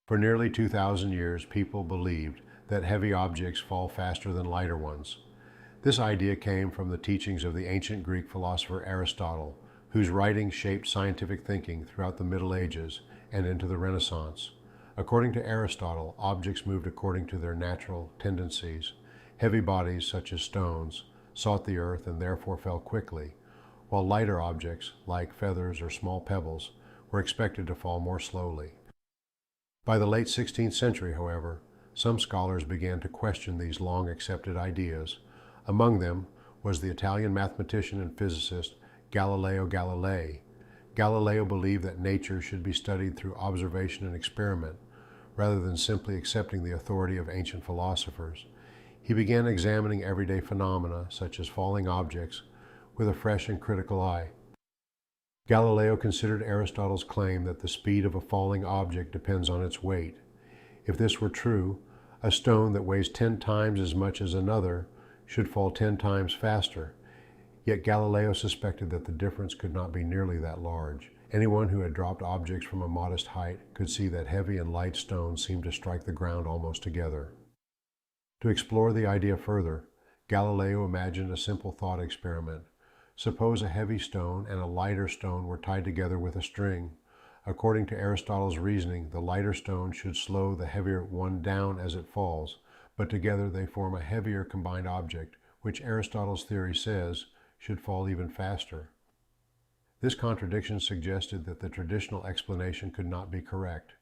For nearly 2,000 years, people believed that heavy objects fall faster than lighter ones. This idea came from the teachings of the ancient Greek philosopher Aristotle, whose writings shaped scientific thinking throughout the Middle Ages and into the Renaissance. According to Aristotle, objects moved according to their natural tendencies. Heavy bodies, such as stones, sought the earth and therefore fell quickly, while lighter objects, like feathers or small pebbles, were expected to fall more slowly. By the late 16th century, however, some scholars began to question these long-accepted ideas. Among them was the Italian mathematician and physicist Galileo Galilei. Galileo believed that nature should be studied through observation and experiment, rather than simply accepting the authority of ancient philosophers. He began examining everyday phenomena, such as falling objects, with a fresh and critical eye. Galileo considered Aristotle's claim that the speed of a falling object depends on its weight. If this were true, a stone that weighs 10 times as much as another should fall 10 times faster. Yet Galileo suspected that the difference could not be nearly that large. Anyone who had dropped objects from a modest height could see that heavy and light stones seemed to strike the ground almost together. To explore the idea further, Galileo imagined a simple thought experiment. Suppose a heavy stone and a lighter stone were tied together with a string. According to Aristotle's reasoning, the lighter stone should slow the heavier one down as it falls, but together they form a heavier combined object, which Aristotle's theory says should fall even faster. This contradiction suggested that the traditional explanation could not be correct.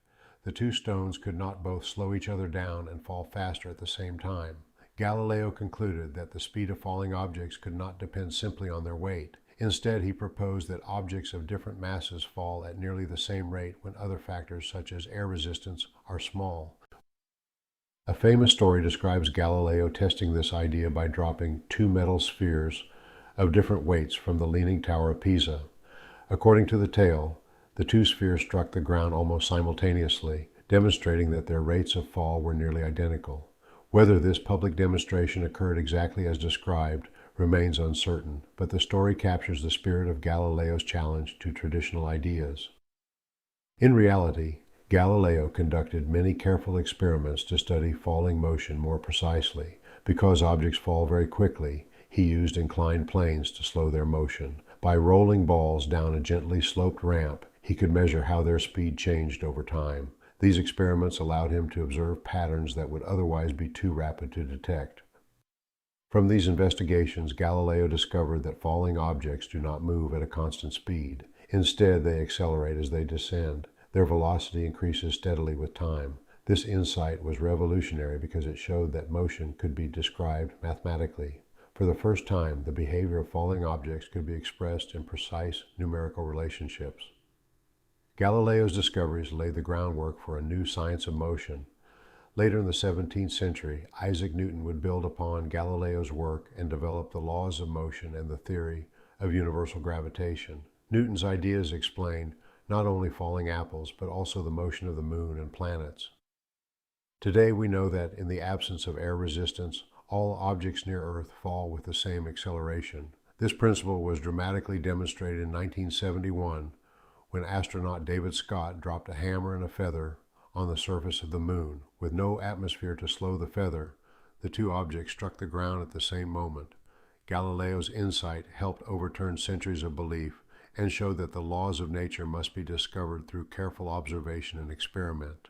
The two stones could not both slow each other down and fall faster at the same time. Galileo concluded that the speed of falling objects could not depend simply on their weight. Instead, he proposed that objects of different masses fall at nearly the same rate when other factors such as air resistance are small. A famous story describes Galileo testing this idea by dropping two metal spheres of different weights from the Leaning Tower of Pisa. According to the tale, the two spheres struck the ground almost simultaneously, demonstrating that their rates of fall were nearly identical. Whether this public demonstration occurred exactly as described remains uncertain, but the story captures the spirit of Galileo's challenge to traditional ideas. In reality, Galileo conducted many careful experiments to study falling motion more precisely. Because objects fall very quickly, he used inclined planes to slow their motion. By rolling balls down a gently sloped ramp, he could measure how their speed changed over time. These experiments allowed him to observe patterns that would otherwise be too rapid to detect. From these investigations, Galileo discovered that falling objects do not move at a constant speed. Instead, they accelerate as they descend. Their velocity increases steadily with time. This insight was revolutionary because it showed that motion could be described mathematically. For the first time, the behavior of falling objects could be expressed in precise numerical relationships. Galileo's discoveries laid the groundwork for a new science of motion. Later in the 17th century, Isaac Newton would build upon Galileo's work and develop the laws of motion and the theory of universal gravitation. Newton's ideas explained not only falling apples, but also the motion of the moon and planets. Today we know that in the absence of air resistance, all objects near Earth fall with the same acceleration. This principle was dramatically demonstrated in 1971 when astronaut David Scott dropped a hammer and a feather on the surface of the moon. With no atmosphere to slow the feather, the two objects struck the ground at the same moment. Galileo's insight helped overturn centuries of belief and showed that the laws of nature must be discovered through careful observation and experiment.